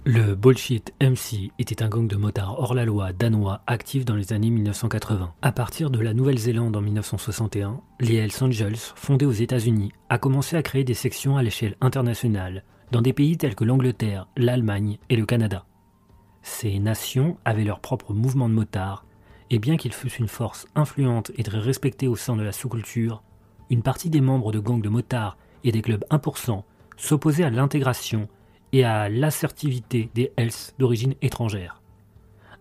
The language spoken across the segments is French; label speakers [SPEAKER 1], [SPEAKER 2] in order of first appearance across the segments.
[SPEAKER 1] Le Bullshit MC était un gang de motards hors-la-loi danois actif dans les années 1980. À partir de la Nouvelle-Zélande en 1961, les Hells Angels, fondés aux États-Unis, a commencé à créer des sections à l'échelle internationale, dans des pays tels que l'Angleterre, l'Allemagne et le Canada. Ces nations avaient leur propre mouvement de motards, et bien qu'ils fussent une force influente et très respectée au sein de la sous-culture, une partie des membres de gangs de motards et des clubs 1% s'opposaient à l'intégration et à l'assertivité des Hells d'origine étrangère.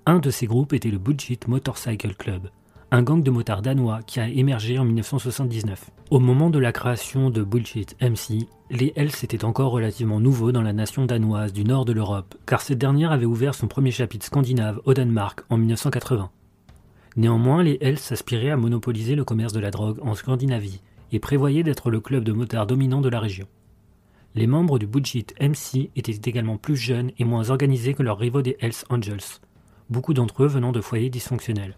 [SPEAKER 1] Un de ces groupes était le Bullshit Motorcycle Club, un gang de motards danois qui a émergé en 1979. Au moment de la création de Bullshit MC, les Hells étaient encore relativement nouveaux dans la nation danoise du nord de l'Europe, car cette dernière avait ouvert son premier chapitre scandinave au Danemark en 1980. Néanmoins, les Hells aspiraient à monopoliser le commerce de la drogue en Scandinavie et prévoyaient d'être le club de motards dominant de la région. Les membres du Bullshit MC étaient également plus jeunes et moins organisés que leurs rivaux des Hells Angels, beaucoup d'entre eux venant de foyers dysfonctionnels.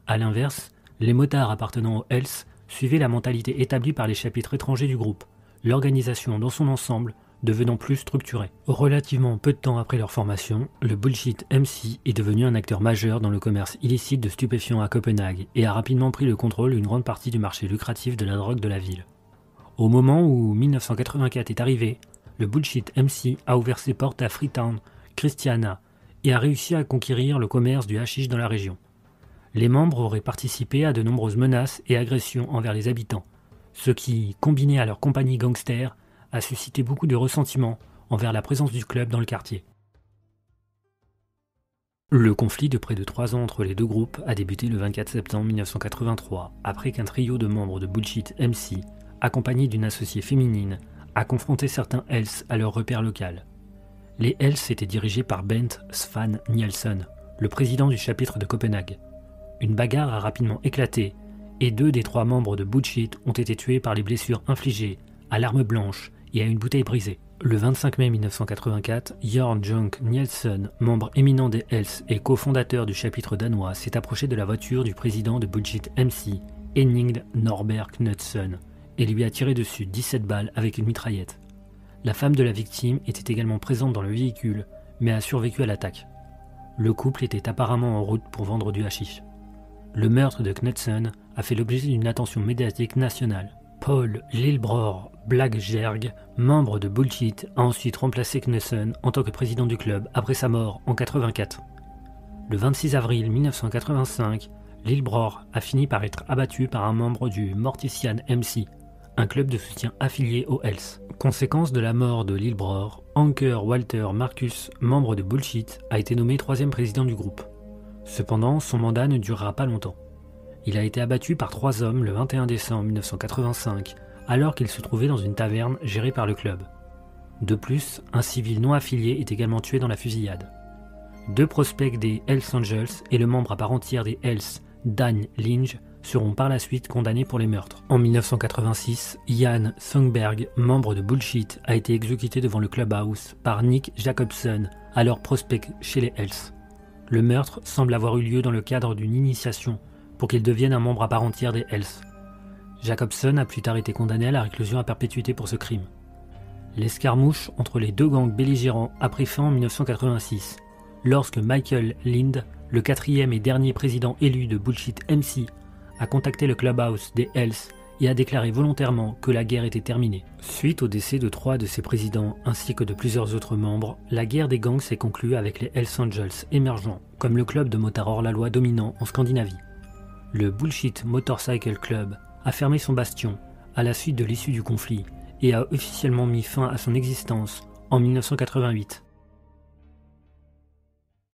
[SPEAKER 1] A l'inverse, les motards appartenant aux Hells suivaient la mentalité établie par les chapitres étrangers du groupe, l'organisation dans son ensemble devenant plus structurée. Relativement peu de temps après leur formation, le Bullshit MC est devenu un acteur majeur dans le commerce illicite de stupéfiants à Copenhague et a rapidement pris le contrôle d'une grande partie du marché lucratif de la drogue de la ville. Au moment où 1984 est arrivé, le Bullshit MC a ouvert ses portes à Freetown, Christiana, et a réussi à conquérir le commerce du hashish dans la région. Les membres auraient participé à de nombreuses menaces et agressions envers les habitants, ce qui, combiné à leur compagnie gangster, a suscité beaucoup de ressentiment envers la présence du club dans le quartier. Le conflit de près de 3 ans entre les deux groupes a débuté le 24 septembre 1983, après qu'un trio de membres de Bullshit MC, accompagné d'une associée féminine, a confronté certains Hells à leur repère local. Les Hells étaient dirigés par Bent Svan Nielsen, le président du chapitre de Copenhague. Une bagarre a rapidement éclaté, et 2 des 3 membres de Bullshit ont été tués par les blessures infligées à l'arme blanche et à une bouteille brisée. Le 25 mai 1984, Jørn Junk Nielsen, membre éminent des Hells et cofondateur du chapitre danois, s'est approché de la voiture du président de Bullshit MC, Henning Norberg Knudsen, et lui a tiré dessus 17 balles avec une mitraillette. La femme de la victime était également présente dans le véhicule, mais a survécu à l'attaque. Le couple était apparemment en route pour vendre du hashish. Le meurtre de Knudsen a fait l'objet d'une attention médiatique nationale. Paul Lillebror Blagjerg, membre de Bullshit, a ensuite remplacé Knudsen en tant que président du club après sa mort en 1984. Le 26 avril 1985, Lillebror a fini par être abattu par un membre du Mortician MC, un club de soutien affilié aux Hells. Conséquence de la mort de Lillebror, Anker Walter Marcus, membre de Bullshit, a été nommé 3e président du groupe. Cependant, son mandat ne durera pas longtemps. Il a été abattu par 3 hommes le 21 décembre 1985, alors qu'il se trouvait dans une taverne gérée par le club. De plus, un civil non affilié est également tué dans la fusillade. 2 prospects des Hells Angels et le membre à part entière des Hells, Dan Linge, seront par la suite condamnés pour les meurtres. En 1986, Jan Songberg, membre de Bullshit, a été exécuté devant le clubhouse par Nick Jacobson, alors prospect chez les Hells. Le meurtre semble avoir eu lieu dans le cadre d'une initiation pour qu'il devienne un membre à part entière des Hells. Jacobson a plus tard été condamné à la réclusion à perpétuité pour ce crime. L'escarmouche entre les 2 gangs belligérants a pris fin en 1986, lorsque Michael Lind, le 4e et dernier président élu de Bullshit MC, a contacté le clubhouse des Hells et a déclaré volontairement que la guerre était terminée. Suite au décès de 3 de ses présidents ainsi que de plusieurs autres membres, la guerre des gangs s'est conclue avec les Hells Angels émergeants comme le club de motards hors-la-loi dominant en Scandinavie. Le Bullshit Motorcycle Club a fermé son bastion à la suite de l'issue du conflit et a officiellement mis fin à son existence en 1988.